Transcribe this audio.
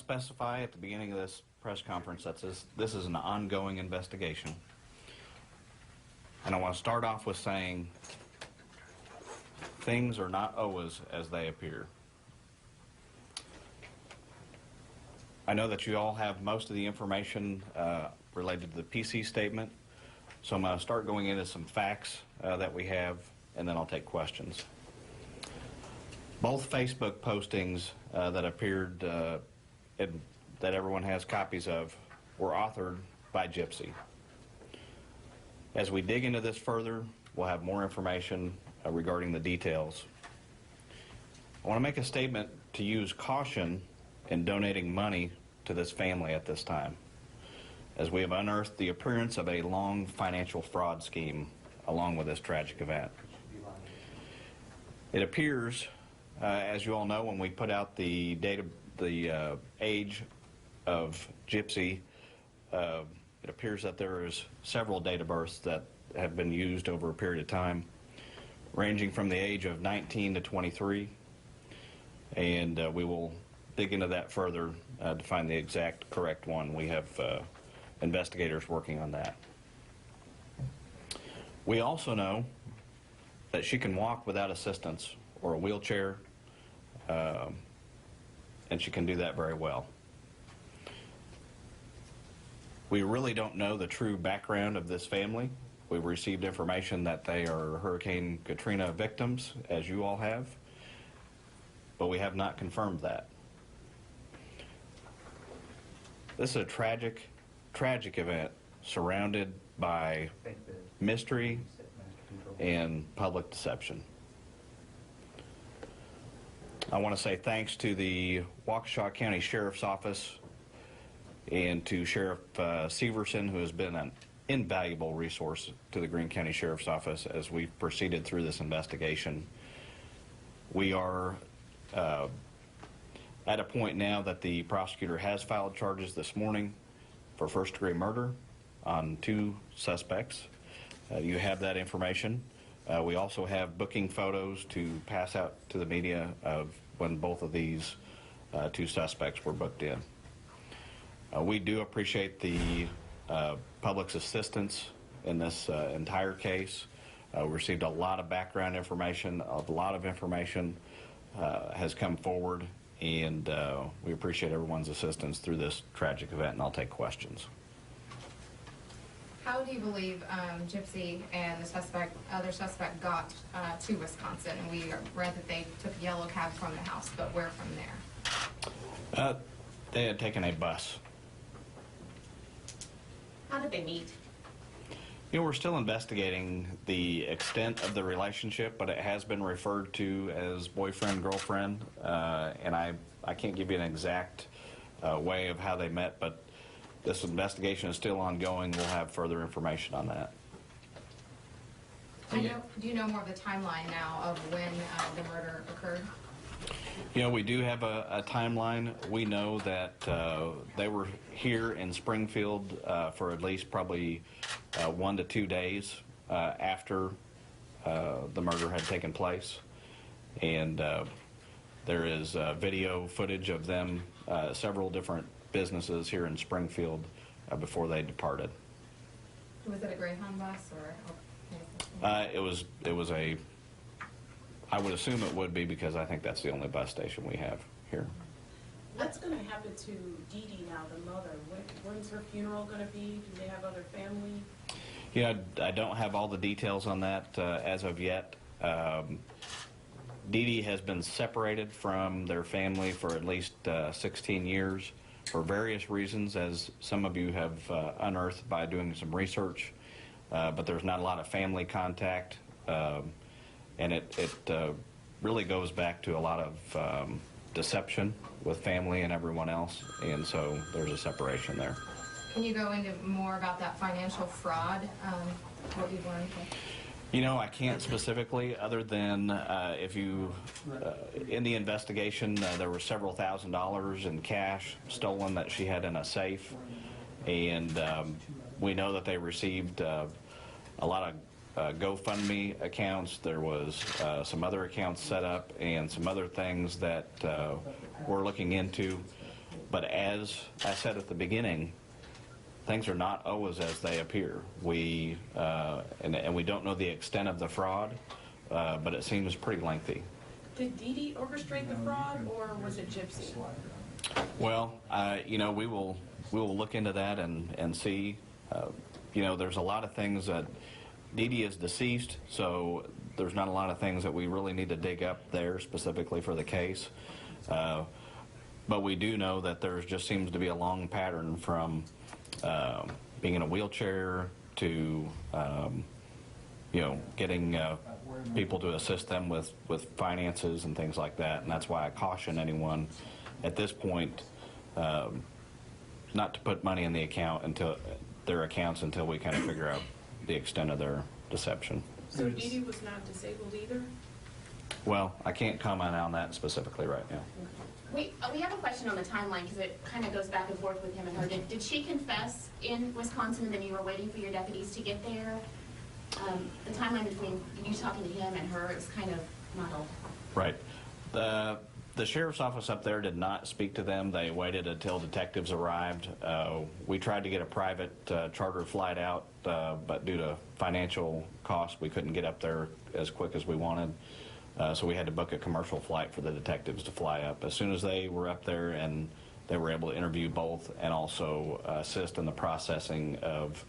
specify at the beginning of this press conference that this is an ongoing investigation. And I want to start off with saying things are not always as they appear. I know that you all have most of the information related to the PC statement, so I'm going to start going into some facts that we have, and then I'll take questions. Both Facebook postings that appeared that everyone has copies of were authored by Gypsy. As we dig into this further, we'll have more information regarding the details. I want to make a statement to use caution in donating money to this family at this time, as we have unearthed the appearance of a long financial fraud scheme along with this tragic event. It appears, as you all know, when we put out the age of Gypsy, it appears that there is several date of births that have been used over a period of time, ranging from the age of 19 to 23, and we will dig into that further to find the exact correct one. We have investigators working on that. We also know that she can walk without assistance or a wheelchair, and she can do that very well. We really don't know the true background of this family. We've received information that they are Hurricane Katrina victims, as you all have, but we have not confirmed that. This is a tragic event surrounded by mystery and public deception. I want to say thanks to the Waukesha County Sheriff's Office and to Sheriff Severson, who has been an invaluable resource to the Greene County Sheriff's Office as we've proceeded through this investigation. We are at a point now that the prosecutor has filed charges this morning for first-degree murder on 2 suspects. You have that information. We also have booking photos to pass out to the media of when both of these 2 suspects were booked in. We do appreciate the public's assistance in this entire case. We received a lot of background information. A lot of information has come forward, and we appreciate everyone's assistance through this tragic event, and I'll take questions. How do you believe Gypsy and the other suspect got to Wisconsin? And we read that they took a yellow cab from the house, but where from there? They had taken a bus. How did they meet? You know, we're still investigating the extent of the relationship, but it has been referred to as boyfriend-girlfriend, and I can't give you an exact way of how they met, but this investigation is still ongoing. We'll have further information on that. Do you know more of the timeline now of when the murder occurred? You know, we do have a timeline. We know that they were here in Springfield for at least probably 1 to 2 days after the murder had taken place. And there is video footage of them, several different businesses here in Springfield before they departed. Was it a Greyhound bus or? It was a. I would assume it would be, because I think that's the only bus station we have here. What's going to happen to Dee Dee now, the mother? When's her funeral going to be? Do they have other family? Yeah, I don't have all the details on that as of yet. Dee Dee has been separated from their family for at least 16 years for various reasons, as some of you have unearthed by doing some research, but there's not a lot of family contact. And it really goes back to a lot of deception with family and everyone else, and so there's a separation there. Can you go into more about that financial fraud, what you've learned? You know, I can't specifically, other than if you, in the investigation, there were several $1,000s in cash stolen that she had in a safe, and we know that they received a lot of GoFundMe accounts. There was some other accounts set up and some other things that we're looking into. But as I said at the beginning, things are not always as they appear. And we don't know the extent of the fraud, but it seems pretty lengthy. Did Dee Dee orchestrate the fraud, or was it Gypsy? Well, we will look into that and see. There's a lot of things that Dee Dee is deceased, so there's not a lot of things that we really need to dig up there specifically for the case. But we do know that there just seems to be a long pattern from being in a wheelchair to getting people to assist them with finances and things like that. And that's why I caution anyone at this point not to put money in the account until their accounts until we kind of figure out the extent of their deception. So Dee Dee was not disabled either? Well, I can't comment on that specifically right now. We have a question on the timeline because it kind of goes back and forth with him and her. Did she confess in Wisconsin and then you were waiting for your deputies to get there? The timeline between you talking to him and her is kind of muddled. Right. The sheriff's office up there did not speak to them. They waited until detectives arrived. We tried to get a private charter flight out, but due to financial costs, we couldn't get up there as quick as we wanted. So we had to book a commercial flight for the detectives to fly up. As soon as they were up there and they were able to interview both and also assist in the processing of